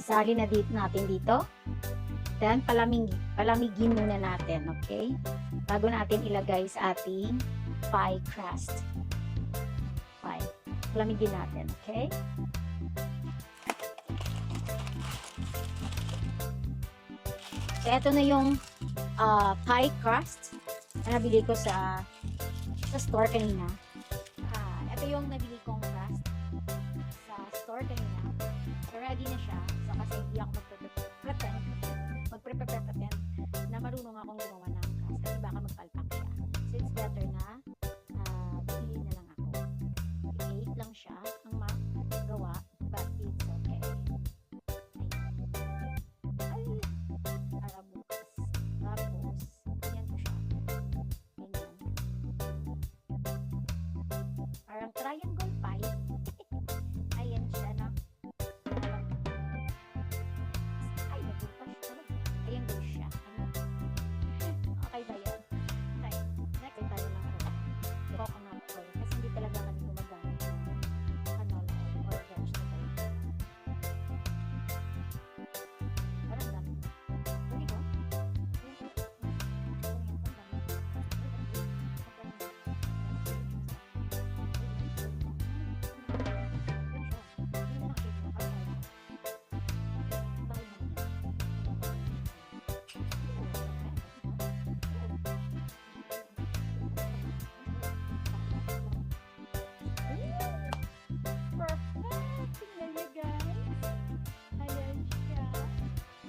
Isali na natin dito. Then, palamigin muna natin, okay? Bago natin ilagay sa ating pie crust. Pie. Palamigin natin, okay? So, ito na yung pie crust na nabili ko sa store kanina. Ito yung nabili kong crust sa store kanina. So, ready na siya. So, kasi hindi ako magpre-pretend na marunong akong gumawa ng crust. Kasi baka magpalpak siya. So, it's better na bili na lang ako. 8 lang siya ang magawa, but it's okay. Ayan. Para bukas. Tapos, ganyan ko siya. Ganyan. Parang triangle pie. Ayan siya na. Ay, nabutas siya. Ayan daw siya. Okay ba yan? Okay. Next, tayo lang ako. Coconut oil. Kasi hindi talaga kami gumagamit ng canola oil or vegetable. Parang dami. Hindi ko?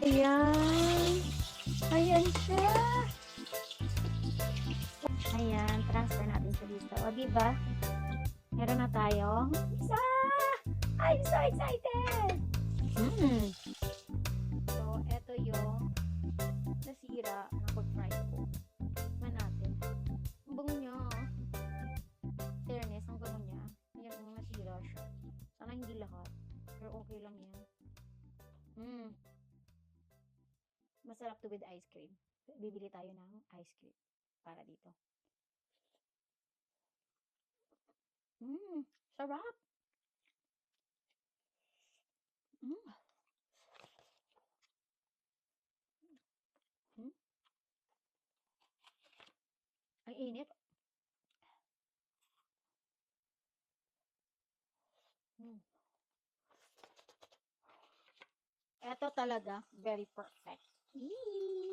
Ayan. Ayan siya. Ayan, transfer natin siya dito. O, diba? Meron na tayong isa! I'm so excited! So, eto yung nasira na pag-fry ko. Tikman natin. Ang bango niya. Fairness, ang bango niya. Ayan, ang nasira siya. Sana hindi lahat. Pero okay lang yan. Masarap to with ice cream. Bibili tayo ng ice cream para dito. Sarap. Ang init. Ito talaga, very perfect. Yee!